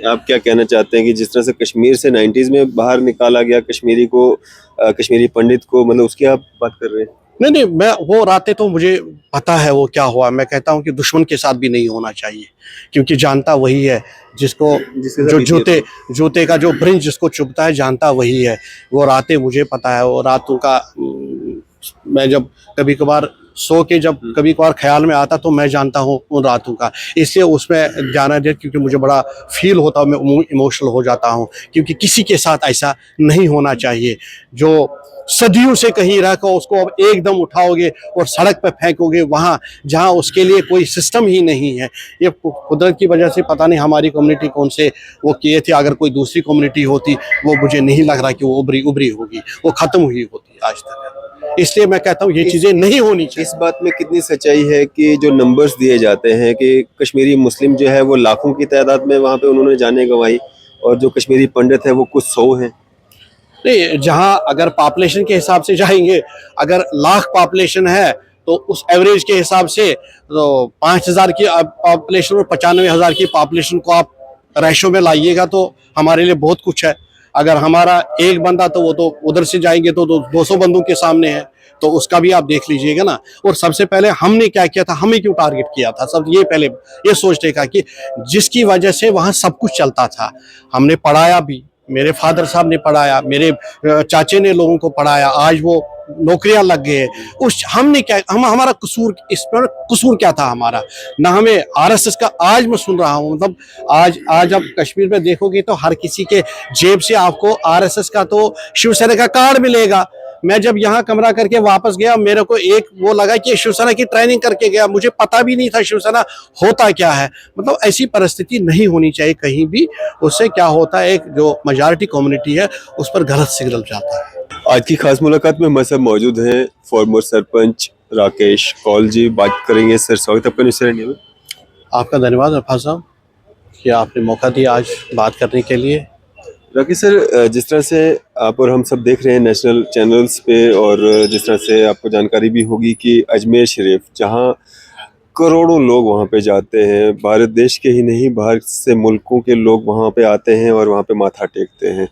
आप क्या कहना चाहते हैं कि जिस तरह से कश्मीर से 90s में बाहर निकाला गया कश्मीरी को, कश्मीरी पंडित को, मतलब उसकी आप बात कर रहे हैं? नहीं नहीं, मैं वो रातें तो मुझे पता है वो क्या हुआ। मैं कहता हूँ कि दुश्मन के साथ भी नहीं होना चाहिए, क्योंकि जानता वही है जिसको, जिसके साथ जो बीती है जूते तो। जूते का जो ब्रिंज जिसको चुभता है, जानता वही है। वो रातें मुझे पता है, वो रातों का मैं जब कभी कभार सो के जब कभी कभार ख्याल में आता तो मैं जानता हूँ उन रातों का। इसलिए उसमें जाना दे, क्योंकि मुझे बड़ा फील होता है, मैं इमोशनल हो जाता हूँ, क्योंकि किसी के साथ ऐसा नहीं होना चाहिए। जो सदियों से कहीं रहकर उसको अब एकदम उठाओगे और सड़क पर फेंकोगे, वहाँ जहाँ उसके लिए कोई सिस्टम ही नहीं है। ये कुदरत की वजह से पता नहीं हमारी कम्युनिटी कौन से वो किए थे। अगर कोई दूसरी कम्युनिटी होती, वो मुझे नहीं लग रहा कि वो उभरी उभरी होगी, वो खत्म हुई होती आज तक। इसलिए मैं कहता हूँ ये चीजें नहीं होनी चाहिए। इस बात में कितनी सच्चाई है कि जो नंबर्स दिए जाते हैं कि कश्मीरी मुस्लिम जो है वो लाखों की तादाद में वहाँ पे उन्होंने जाने गंवाई, और जो कश्मीरी पंडित है वो कुछ 100 हैं। नहीं, जहाँ अगर पॉपुलेशन के हिसाब से जाएंगे, अगर लाख पॉपुलेशन है तो उस एवरेज के हिसाब से तो 5,000 की पॉपुलेशन और 95,000 की पॉपुलेशन को आप रेशो में लाइएगा तो हमारे लिए बहुत कुछ है। अगर हमारा एक बंदा, तो वो तो उधर से जाएंगे तो 200 बंदों के सामने है, तो उसका भी आप देख लीजिएगा ना। और सबसे पहले हमने क्या किया था, हमें क्यों टारगेट किया था, सब ये पहले ये सोचने का कि जिसकी वजह से वहाँ सब कुछ चलता था। हमने पढ़ाया भी, मेरे फादर साहब ने पढ़ाया, मेरे चाचे ने लोगों को पढ़ाया, आज वो नौकरियां लग गए। उस हमने क्या, हमारा कसूर, इस पर कसूर क्या था हमारा? ना हमें आरएसएस का, आज मैं सुन रहा हूँ, मतलब आज आप कश्मीर में देखोगे तो हर किसी के जेब से आपको आरएसएस का तो शिवसेना का कार्ड मिलेगा। मैं जब यहाँ कमरा करके वापस गया, मेरे को एक वो लगा कि शिवसेना की ट्रेनिंग करके गया, मुझे पता भी नहीं था शिवसेना होता क्या है। मतलब ऐसी परिस्थिति नहीं होनी चाहिए कहीं भी। उससे क्या होता है, एक जो मेजॉरिटी कम्युनिटी है उस पर गलत सिग्नल जाता है। आज की खास मुलाकात में हमारे साथ मौजूद हैं फॉर्मर सरपंच राकेश कौल जी। बात करेंगे सर, स्वागत आपका न्यूज़ इंडिया में। आपका धन्यवाद अरफा साहब कि आपने मौका दिया आज बात करने के लिए। राकेश सर, जिस तरह से आप और हम सब देख रहे हैं नेशनल चैनल्स पे, और जिस तरह से आपको जानकारी भी होगी कि अजमेर शरीफ, जहां करोड़ों लोग वहां पे जाते हैं, भारत देश के ही नहीं बाहर से मुल्कों के लोग वहां पे आते हैं और वहां पे माथा टेकते हैं,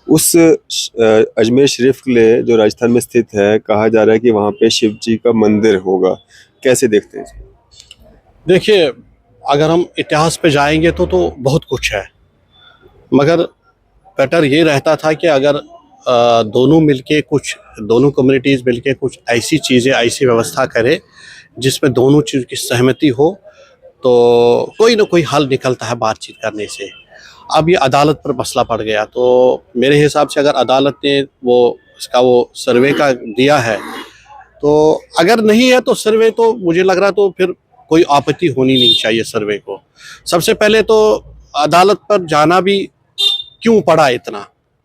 उस अजमेर शरीफ के लिए जो राजस्थान में स्थित है, कहा जा रहा है कि वहां पे शिव जी का मंदिर होगा। कैसे देखते हैं इसको? देखिए, अगर हम इतिहास पे जाएंगे तो बहुत कुछ है, मगर बेटर ये रहता था कि अगर दोनों मिलके कुछ, दोनों कम्युनिटीज़ मिलके कुछ ऐसी चीज़ें, ऐसी व्यवस्था करें जिसमें दोनों चीज़ की सहमति हो, तो कोई ना कोई हल निकलता है बातचीत करने से। अब ये अदालत पर मसला पड़ गया, तो मेरे हिसाब से अगर अदालत ने वो इसका वो सर्वे का दिया है, तो अगर नहीं है तो सर्वे, तो मुझे लग रहा तो फिर कोई आपत्ति होनी नहीं चाहिए सर्वे को। सबसे पहले तो अदालत पर जाना भी क्यों पड़ा इतना,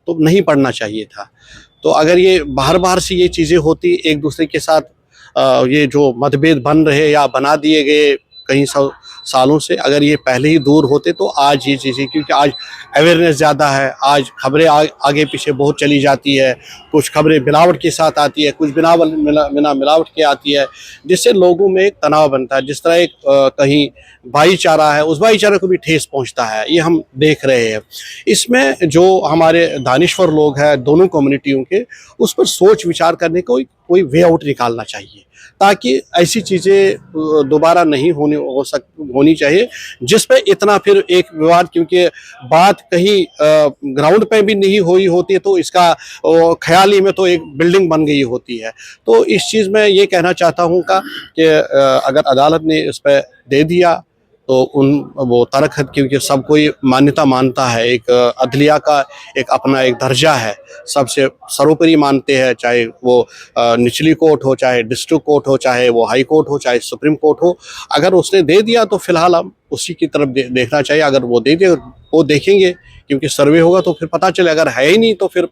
तो नहीं पड़ना चाहिए था। तो अगर ये बाहर बाहर से ये चीज़ें होती एक दूसरे के साथ, ये जो मतभेद बन रहे या बना दिए गए कई सालों से, अगर ये पहले ही दूर होते तो आज ये चीज़ें, क्योंकि आज अवेयरनेस ज़्यादा है, आज खबरें आगे पीछे बहुत चली जाती है, कुछ खबरें मिलावट के साथ आती है, कुछ बिना मिलावट के आती है, जिससे लोगों में एक तनाव बनता है। जिस तरह एक कहीं भाईचारा है, उस भाईचारे को भी ठेस पहुंचता है, ये हम देख रहे हैं। इसमें जो हमारे दानिश्वर लोग हैं दोनों कम्युनिटियों के, उस पर सोच विचार करने को कोई वे आउट निकालना चाहिए, ताकि ऐसी चीज़ें दोबारा नहीं होनी चाहिए जिस पे इतना फिर एक विवाद, क्योंकि बात कहीं ग्राउंड पे भी नहीं हुई होती है, तो इसका ख्याल ही में तो एक बिल्डिंग बन गई होती है। तो इस चीज़ में ये कहना चाहता हूँ कि अगर अदालत ने इस पर दे दिया तो वो तर्क है, क्योंकि सब कोई मान्यता मानता है, एक अदलिया का एक अपना एक दर्जा है, सबसे सर्वोपरि मानते हैं, चाहे वो निचली कोर्ट हो, चाहे डिस्ट्रिक्ट कोर्ट हो, चाहे वो हाई कोर्ट हो, चाहे सुप्रीम कोर्ट हो। अगर उसने दे दिया तो फिलहाल हम उसी की तरफ देखना चाहिए। अगर वो दे दे, वो देखेंगे, क्योंकि सर्वे होगा तो फिर पता चले, अगर है ही नहीं तो फिर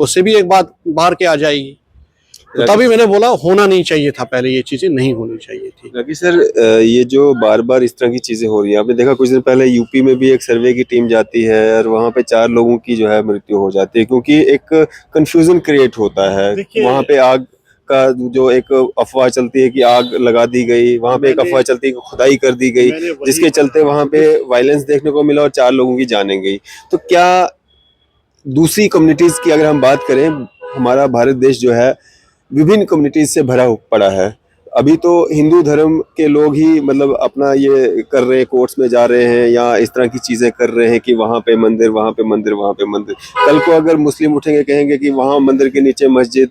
उससे भी एक बात बाहर के आ जाएगी। तो तभी मैंने बोला होना नहीं चाहिए था, पहले ये चीज़ें नहीं होनी चाहिए थी। राकेश सर, ये जो बार बार इस तरह की चीजें हो रही हैं, आपने देखा कुछ दिन पहले यूपी में भी एक सर्वे की टीम जाती है और वहां पे 4 लोगों की जो है मृत्यु हो जाती है, क्योंकि एक कंफ्यूजन क्रिएट होता है। वहां पे आग का जो एक अफवाह चलती है कि आग लगा दी गई, वहां पे एक अफवाह चलती है कि खुदाई कर दी गई, जिसके चलते वहां पे वायलेंस देखने को मिला और 4 लोगों की जानें गई। तो क्या दूसरी कम्युनिटीज की अगर हम बात करें, हमारा भारत देश जो है विभिन्न कम्युनिटीज से भरा पड़ा है। अभी तो हिंदू धर्म के लोग ही मतलब अपना ये कर रहे हैं, कोर्ट्स में जा रहे हैं या इस तरह की चीजें कर रहे हैं कि वहां पे मंदिर, वहां पे मंदिर, वहां पे मंदिर। कल को अगर मुस्लिम उठेंगे, कहेंगे कि वहां मंदिर के नीचे मस्जिद,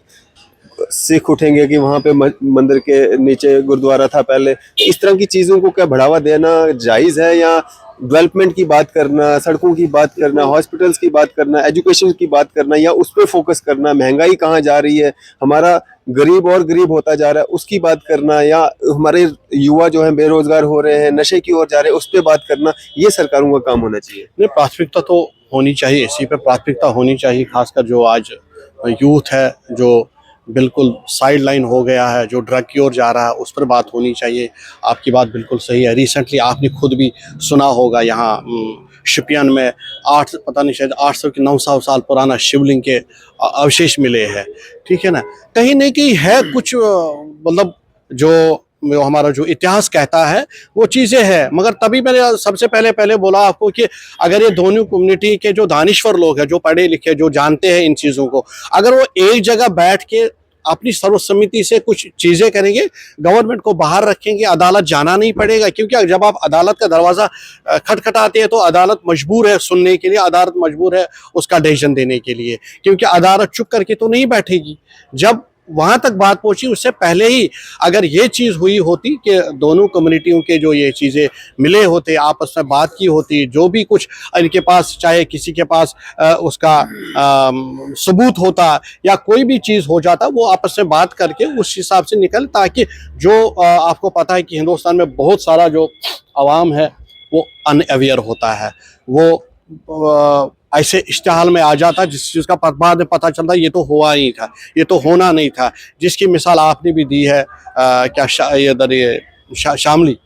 सिख उठेंगे कि वहां पे मंदिर के नीचे गुरुद्वारा था पहले। इस तरह की चीजों को क्या बढ़ावा देना जायज है, या डेवलपमेंट की बात करना, सड़कों की बात करना, हॉस्पिटल्स की बात करना, एजुकेशन की बात करना, या उस पर फोकस करना, महंगाई कहाँ जा रही है, हमारा गरीब और गरीब होता जा रहा है उसकी बात करना, या हमारे युवा जो है बेरोजगार हो रहे हैं, नशे की ओर जा रहे हैं, उस पर बात करना, ये सरकारों का काम होना चाहिए। नहीं, प्राथमिकता तो होनी चाहिए, इसी पे प्राथमिकता होनी चाहिए। खासकर जो आज यूथ है जो बिल्कुल साइड लाइन हो गया है, जो ड्रग की ओर जा रहा है, उस पर बात होनी चाहिए। आपकी बात बिल्कुल सही है। रिसेंटली आपने खुद भी सुना होगा, यहाँ शिपियन में 8 पता नहीं शायद 800 कि 900 साल पुराना शिवलिंग के अवशेष मिले हैं। ठीक है ना, कहीं नहीं कहीं है कुछ मतलब जो हमारा जो इतिहास कहता है वो चीज़ें हैं। मगर तभी मैंने सबसे पहले बोला आपको कि अगर ये दोनों कम्युनिटी के जो दानिश्वर लोग हैं, जो पढ़े लिखे, जो जानते हैं इन चीज़ों को, अगर वो एक जगह बैठ के अपनी सर्वसम्मति से कुछ चीज़ें करेंगे, गवर्नमेंट को बाहर रखेंगे, अदालत जाना नहीं पड़ेगा। क्योंकि जब आप अदालत का दरवाज़ा खटखटाते हैं तो अदालत मजबूर है सुनने के लिए, अदालत मजबूर है उसका डिसीजन देने के लिए, क्योंकि अदालत चुप करके तो नहीं बैठेगी। जब वहां तक बात पहुंची, उससे पहले ही अगर ये चीज़ हुई होती कि दोनों कम्युनिटियों के जो ये चीज़ें मिले होते, आपस में बात की होती, जो भी कुछ इनके पास, चाहे किसी के पास उसका सबूत होता या कोई भी चीज़ हो जाता, वो आपस में बात करके उस हिसाब से निकल, ताकि जो आपको पता है कि हिंदुस्तान में बहुत सारा जो आवाम है वो अनअवेयर होता है, वो ऐसे इश्तिहाल में आ जाता जिस चीज़ का बाद में पता चलता ये तो हुआ नहीं था, ये तो होना नहीं था। जिसकी मिसाल आपने भी दी है, शामली,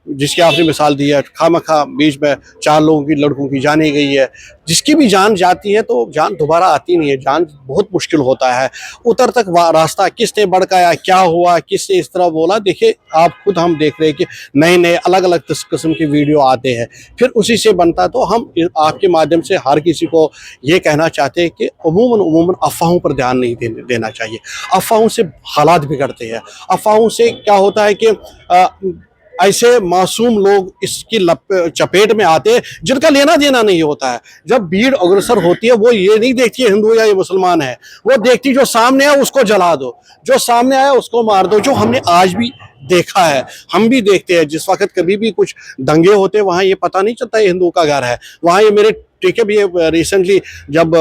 जिसकी आपने मिसाल दी है, खामखा बीच में 4 लोगों की, लड़कों की जाने गई है। जिसकी भी जान जाती है तो जान दोबारा आती नहीं है, जान बहुत मुश्किल होता है। उतर तक रास्ता किसने भड़काया, क्या हुआ, किसने इस तरह बोला, देखिए आप खुद, हम देख रहे हैं कि नए नए अलग अलग किस्म के वीडियो आते हैं, फिर उसी से बनता। तो हम आपके माध्यम से हर किसी को ये कहना चाहते हैं कि उमूमन अफवाहों पर ध्यान नहीं देना चाहिए। अफवाहों से हालात बिगड़ते हैं। अफवाहों से क्या होता है कि ऐसे मासूम लोग इसकी चपेट में आते हैं जिनका लेना देना नहीं होता है। जब भीड़ अग्रसर होती है, वो ये नहीं देखती है हिंदू या ये मुसलमान है, वो देखती जो सामने आया उसको जला दो, जो सामने आया उसको मार दो। जो हमने आज भी देखा है, हम भी देखते हैं, जिस वक्त कभी भी कुछ दंगे होते हैं वहाँ ये पता नहीं चलता है हिंदू का घर है। वहाँ ये मेरे ठीक है भी, ये रिसेंटली जब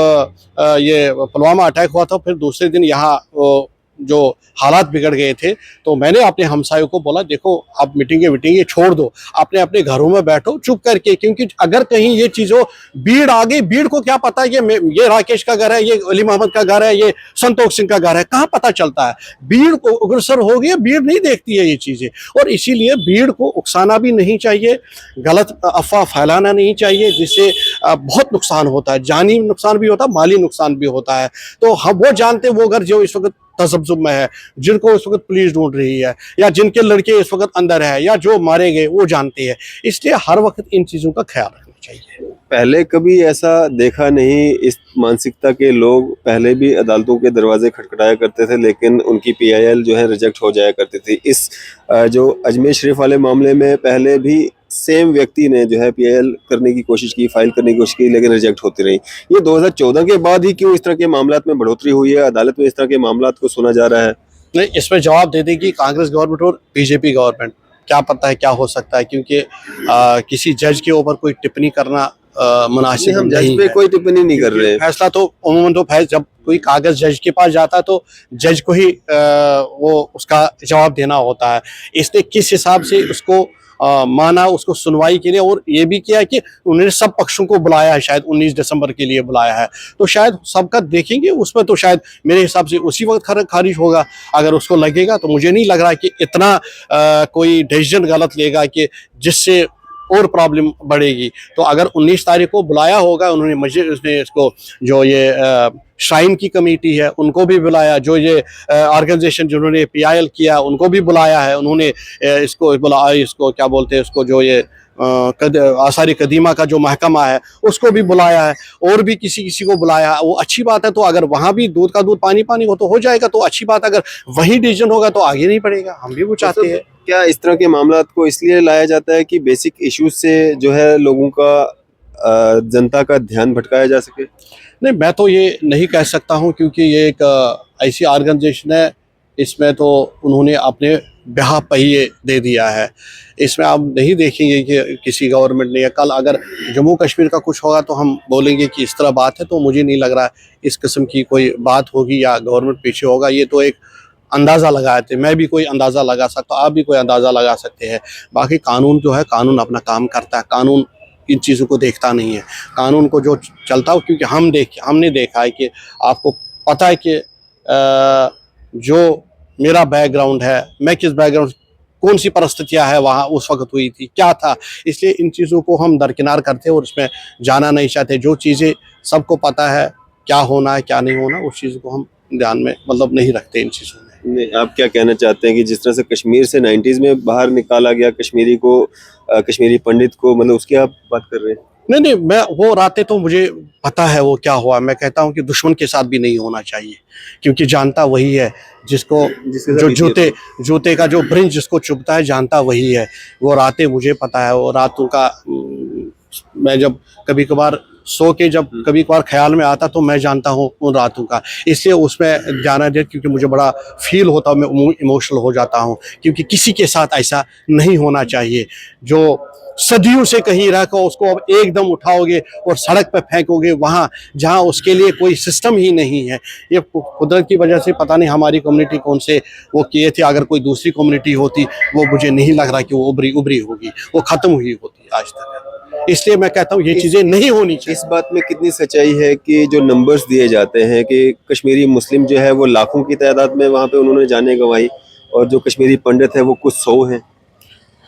ये पुलवामा अटैक हुआ था, फिर दूसरे दिन यहाँ जो हालात बिगड़ गए थे, तो मैंने अपने हमसायों को बोला, देखो आप मीटिंगे छोड़ दो, अपने अपने घरों में बैठो चुप करके। क्योंकि अगर कहीं ये चीज़ों भीड़ आ गई, भीड़ को क्या पता है ये राकेश का घर है, ये अली मोहम्मद का घर है, ये संतोष सिंह का घर है, कहाँ पता चलता है। भीड़ को अग्रसर हो गई, भीड़ नहीं देखती है ये चीज़ें, और इसीलिए भीड़ को उकसाना भी नहीं चाहिए, गलत अफवाह फैलाना नहीं चाहिए, जिससे बहुत नुकसान होता है, जानी नुकसान भी होता है, माली नुकसान भी होता है। तो हम वो जानते, वो घर जो इस वक्त तसब्जुब में है, जिनको इस वक्त पुलिस ढूंढ रही है, या जिनके लड़के इस वक्त अंदर है, या जो मारे गए, वो जानते हैं। इसलिए हर वक्त इन चीज़ों का ख्याल रखना चाहिए। पहले कभी ऐसा देखा नहीं, इस मानसिकता के लोग पहले भी अदालतों के दरवाजे खटखटाया करते थे, लेकिन उनकी पीआईएल जो है रिजेक्ट हो जाया करती थी। इस जो अजमेर शरीफ वाले मामले में पहले भी सेम व्यक्ति ने जो है पीआईएल करने की कोशिश की, फाइल करने की कोशिश की, लेकिन रिजेक्ट होती रही। ये 2014 के बाद ही क्यों इस तरह के मामलात में बढ़ोतरी हुई है, अदालत में इस तरह के मामलात को सुना जा रहा है? नहीं, इसमें जवाब दे देगी कांग्रेस गवर्नमेंट और बीजेपी गवर्नमेंट। क्या पता है क्या हो सकता है, क्योंकि किसी जज के ऊपर कोई टिप्पणी करना मुनासिब हम जज नहीं पे है। कोई टिप्पणी नहीं कर रहे। फैसला तो उम्मन तो जब कोई कागज जज के पास जाता है तो जज को ही वो उसका जवाब देना होता है। इसने किस हिसाब से उसको माना, उसको सुनवाई के लिए, और ये भी किया कि उन्होंने सब पक्षों को बुलाया है, शायद 19 दिसंबर के लिए बुलाया है, तो शायद सबका देखेंगे उसमें, तो शायद मेरे हिसाब से उसी वक्त खारिज होगा। अगर उसको लगेगा, तो मुझे नहीं लग रहा कि इतना कोई डिसीजन गलत लेगा कि जिससे और प्रॉब्लम बढ़ेगी। तो अगर 19 तारीख को बुलाया होगा उन्होंने मस्जिद उसने इसको जो ये श्राइन की कमेटी है उनको भी बुलाया, जो ये ऑर्गेनाइजेशन जिन्होंने PIL किया उनको भी बुलाया है उन्होंने, इसको क्या बोलते हैं उसको जो ये आसारी कदीमा का जो महकमा है उसको भी बुलाया है, और भी किसी किसी को बुलाया है। वो अच्छी बात है। तो अगर वहाँ भी दूध का दूध पानी पानी हो तो हो जाएगा, तो अच्छी बात। अगर वही डिसीजन होगा तो आगे नहीं बढ़ेगा, हम भी वो चाहते हैं। क्या इस तरह के मामला को इसलिए लाया जाता है कि बेसिक इश्यूज से जो है लोगों का जनता का ध्यान भटकाया जा सके? नहीं, मैं तो ये नहीं कह सकता हूँ, क्योंकि ये एक ऐसी ऑर्गेनाइजेशन है, इसमें तो उन्होंने अपने ब्याह पहिए दे दिया है। इसमें आप नहीं देखेंगे कि किसी गवर्नमेंट ने, या कल अगर जम्मू कश्मीर का कुछ होगा तो हम बोलेंगे कि इस तरह बात है। तो मुझे नहीं लग रहा इस किस्म की कोई बात होगी या गवर्नमेंट पीछे होगा। ये तो एक अंदाज़ा लगाए थे, मैं भी कोई अंदाज़ा लगा सकता हूँ, आप भी कोई अंदाज़ा लगा सकते हैं। बाकी कानून जो है, कानून अपना काम करता है, कानून इन चीज़ों को देखता नहीं है। कानून को जो चलता हो, क्योंकि हमने देखा है कि आपको पता है कि जो मेरा बैकग्राउंड है, मैं किस बैकग्राउंड, कौन सी परिस्थितियाँ है वहाँ उस वक्त हुई थी, क्या था, इसलिए इन चीज़ों को हम दरकिनार करते और उसमें जाना नहीं चाहते। जो चीज़ें सबको पता है क्या होना है क्या नहीं होना, उस चीज़ को हम ध्यान में मतलब नहीं रखते इन चीज़ों में। नहीं, आप क्या कहना चाहते हैं कि जिस तरह से कश्मीर से 90s में बाहर निकाला गया कश्मीरी को, कश्मीरी पंडित को, मतलब उसकी आप बात कर रहे हैं? नहीं, मैं वो रातें तो मुझे पता है वो क्या हुआ। मैं कहता हूँ कि दुश्मन के साथ भी नहीं होना चाहिए, क्योंकि जानता वही है जिसको, जो जूते का जो ब्रिंज जिसको चुभता है, जानता वही है। वो रातें मुझे पता है, वो रातों का मैं जब कभी कभार सो के जब कभी कभार ख्याल में आता तो मैं जानता हूँ उन रातों का, इसलिए उसमें जाना दे, क्योंकि मुझे बड़ा फील होता है, मैं इमोशनल हो जाता हूँ, क्योंकि किसी के साथ ऐसा नहीं होना चाहिए। जो सदियों से कहीं रहकर उसको अब एकदम उठाओगे और सड़क पर फेंकोगे वहाँ जहाँ उसके लिए कोई सिस्टम ही नहीं है। ये कुदरत की वजह से पता नहीं हमारी कम्युनिटी कौन से वो किए थे। अगर कोई दूसरी कम्युनिटी होती वो मुझे नहीं लग रहा कि वो उभरी होगी, वो ख़त्म हुई होती आज तक। इसलिए मैं कहता हूँ ये चीज़ें नहीं होनी चाहिए। इस बात में कितनी सच्चाई है कि जो नंबर्स दिए जाते हैं कि कश्मीरी मुस्लिम जो है वो लाखों की तादाद में वहाँ पे उन्होंने जाने गंवाई, और जो कश्मीरी पंडित है वो कुछ 100 हैं?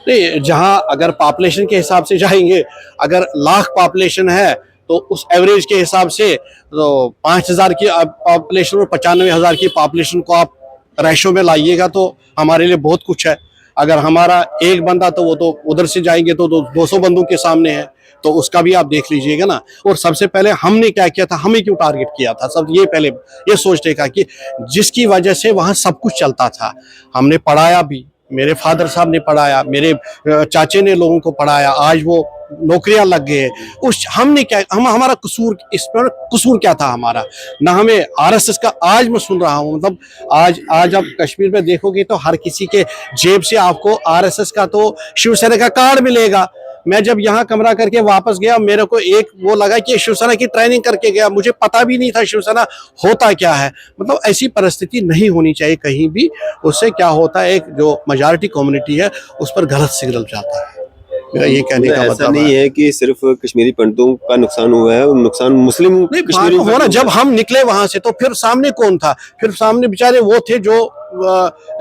नहीं, जहाँ अगर पॉपुलेशन के हिसाब से जाएंगे, अगर लाख पॉपुलेशन है तो उस एवरेज के हिसाब से तो 5,000 की पॉपुलेशन और 95,000 की पॉपुलेशन को आप रेशो में लाइएगा तो हमारे लिए बहुत कुछ है। अगर हमारा एक बंदा तो वो तो उधर से जाएंगे तो 200 बंदों के सामने है, तो उसका भी आप देख लीजिएगा ना। और सबसे पहले हमने क्या किया था, हमें क्यों टारगेट किया था, सब ये पहले ये सोचने का कि जिसकी वजह से वहाँ सब कुछ चलता था। हमने पढ़ाया भी, मेरे फादर साहब ने पढ़ाया, मेरे चाचे ने लोगों को पढ़ाया, आज वो नौकरियां लग गए। उस हमने क्या, हमारा कसूर, इस पर कसूर क्या था हमारा? ना हमें RSS का, आज मैं सुन रहा हूँ, मतलब आज आप कश्मीर में देखोगे तो हर किसी के जेब से आपको RSS का तो शिवसेना का कार्ड मिलेगा। मैं जब यहाँ कमरा करके वापस गया, मेरे को एक वो लगा कि शिवसेना की ट्रेनिंग करके गया, मुझे पता भी नहीं था शिवसेना होता क्या है। मतलब ऐसी परिस्थिति नहीं होनी चाहिए कहीं भी। उससे क्या होता है, एक जो मेजॉरिटी कम्युनिटी है उस पर गलत सिग्नल जाता है। मेरा ये कहने का ऐसा मतलब नहीं है कि सिर्फ कश्मीरी पंडितों का नुकसान हुआ है, नुकसान मुस्लिम कश्मीरियों का हो ना। जब हम निकले वहां से तो फिर सामने कौन था? फिर सामने बेचारे वो थे जो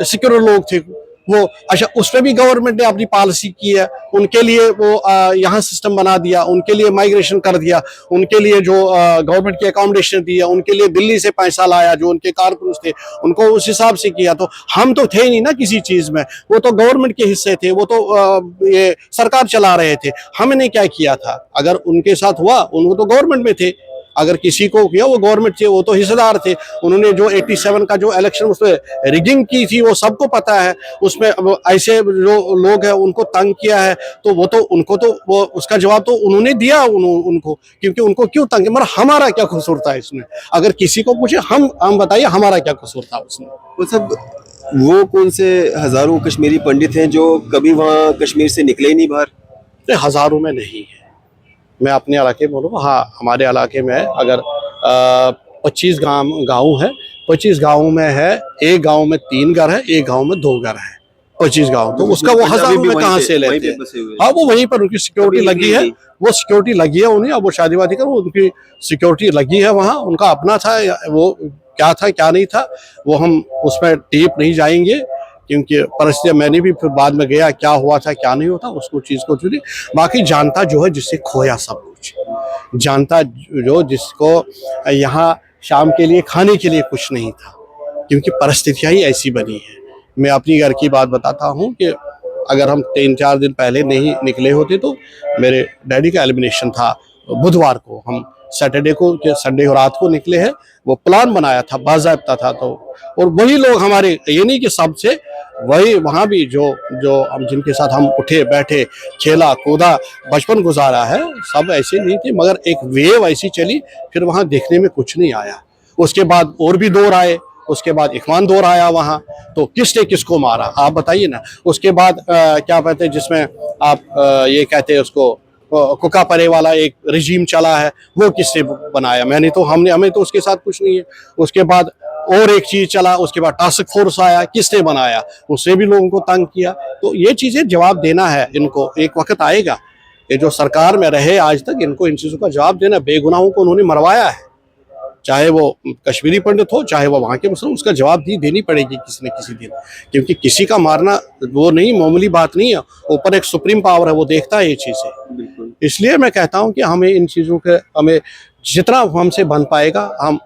सिक्योर लोग थे वो। अच्छा, उसमें भी गवर्नमेंट ने अपनी पॉलिसी की है, उनके लिए वो यहाँ सिस्टम बना दिया, उनके लिए माइग्रेशन कर दिया, उनके लिए जो गवर्नमेंट की अकोमोडेशन दी है, उनके लिए दिल्ली से पैसा लाया, जो उनके कारकुन थे उनको उस हिसाब से किया। तो हम तो थे नहीं ना किसी चीज में, वो तो गवर्नमेंट के हिस्से थे, वो तो ये सरकार चला रहे थे। हमने क्या किया था? अगर उनके साथ हुआ, उनको तो गवर्नमेंट में थे, अगर किसी को किया वो गवर्नमेंट थे, वो तो हिस्सेदार थे। उन्होंने जो 87 का जो इलेक्शन उसमें रिगिंग की थी वो सबको पता है। उसमें ऐसे जो लोग हैं उनको तंग किया है, तो वो तो उनको तो वो उसका जवाब तो उन्होंने दिया उनको, क्योंकि उनको क्यों तंग, मगर हमारा क्या कसूर था इसमें? अगर किसी को पूछे हम बताइए हमारा क्या कसूर था उसमें? वो सब, वो कौन से हजारों कश्मीरी पंडित हैं जो कभी वहाँ कश्मीर से निकले ही नहीं बाहर? हजारों में नहीं है, मैं अपने इलाके में बोलूँ। हाँ, हमारे इलाके में अगर 25 गाँव है, 25 गाँव में है, एक गाँव में 3 घर है, एक गाँव में 2 घर है, 25 गाँव। तो उसका वो हजारों में कहाँ से लेते हैं? हाँ, वो वहीं पर उनकी सिक्योरिटी लगी है, वो सिक्योरिटी लगी है उन्हें। अब वो शादी वादी कर, उनकी सिक्योरिटी लगी है वहाँ, उनका अपना था। वो क्या था क्या नहीं था वो हम उसमें डीप नहीं जाएंगे, क्योंकि परिस्थितियाँ मैंने भी फिर बाद में गया, क्या हुआ था क्या नहीं हुआ था उसको चीज़ को चुनी। बाकी जानता जो है जिससे खोया सब कुछ, जानता जो जिसको यहाँ शाम के लिए खाने के लिए कुछ नहीं था, क्योंकि परिस्थितियाँ ही ऐसी बनी है। मैं अपनी घर की बात बताता हूँ कि अगर हम 3-4 दिन पहले नहीं निकले होते तो मेरे डैडी का एलिमिनेशन था बुधवार को, हम सैटरडे को संडे को रात को निकले हैं, वो प्लान बनाया था बाज़ाब्ता था। तो और वही लोग हमारे, ये नहीं कि सबसे, वही वहाँ भी जो जो हम जिनके साथ हम उठे बैठे खेला कूदा बचपन गुजारा है, सब ऐसे नहीं थे, मगर एक वेव ऐसी चली, फिर वहाँ देखने में कुछ नहीं आया। उसके बाद और भी दौर आए, उसके बाद इखवान दौर आया वहाँ, तो किसने किसको मारा आप बताइए ना। उसके बाद क्या कहते हैं जिसमें आप ये कहते हैं उसको कुका परे वाला एक रिजीम चला है, वो किसने बनाया, मैंने तो हमें तो उसके साथ कुछ नहीं है। उसके बाद और एक चीज चला, उसके बाद टास्क फोर्स आया, किसने बनाया, उससे भी लोगों को तंग किया। तो ये चीजें जवाब देना है इनको, एक वक्त आएगा, ये जो सरकार में रहे आज तक, इनको इन चीजों का जवाब देना। बेगुनाहों को उन्होंने मरवाया है, चाहे वो कश्मीरी पंडित हो चाहे वो वहाँ के मुसलमान, उसका जवाब देनी पड़ेगी किसी न किसी दिन, क्योंकि किसी का मारना वो नहीं, मामूली बात नहीं है। ऊपर एक सुप्रीम पावर है, वो देखता है ये चीज़ें। इसलिए मैं कहता हूँ कि हमें इन चीज़ों के, हमें जितना हमसे बन पाएगा हम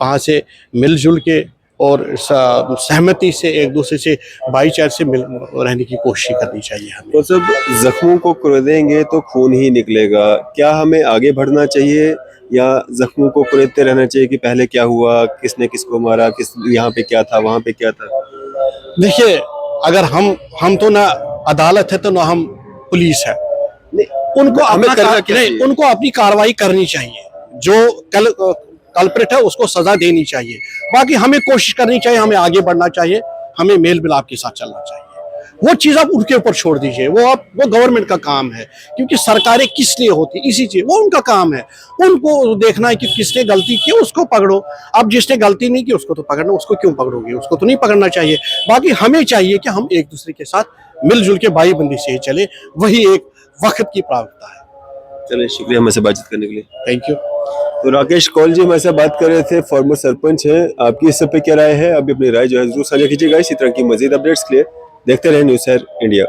वहाँ से मिलजुल के और सहमति से एक दूसरे से भाईचारे से मिल रहने की कोशिश करनी चाहिए हमें। तो सब जख्मों को कुरेदेंगे तो खून ही निकलेगा। क्या हमें आगे बढ़ना चाहिए या जख्मों को कुरेदते रहना चाहिए कि पहले क्या हुआ, किसने किसको मारा, किस यहाँ पे क्या था, वहाँ पे क्या था? देखिए, अगर हम तो ना अदालत है तो ना हम पुलिस है, उनको हमें करना क्या नहीं, चाहिए? उनको अपनी कार्रवाई करनी चाहिए, जो कल्प्रिट है उसको सजा देनी चाहिए। बाकी हमें कोशिश करनी चाहिए, हमें आगे बढ़ना चाहिए, हमें मेल मिलाप के साथ चलना चाहिए। वो चीज़ आप उनके ऊपर छोड़ दीजिए, वो गवर्नमेंट का काम है, क्योंकि सरकारें किस लिए होती, इसी चीज, वो उनका काम है। उनको देखना है कि किसने गलती की उसको पकड़ो, अब जिसने गलती नहीं की उसको तो पकड़ना, उसको क्यों पकड़ोगे, उसको तो नहीं पकड़ना चाहिए। बाकी हमें चाहिए कि हम एक दूसरे के साथ मिलजुल के भाई बंदी से ही चले, वही एक वक्त की प्राथमिकता है। चलिए, शुक्रिया हमारे से बातचीत करने के लिए। Thank you. तो राकेश कौल जी हमारे साथ बात कर रहे थे, फॉर्मर सरपंच हैं। आपकी इस सब पे क्या राय है? अभी अपनी राय जो है जरूर साझा कीजिएगा। इसी तरह की मजीद अपडेट्स के लिए देखते रहे न्यूज़ शहर इंडिया।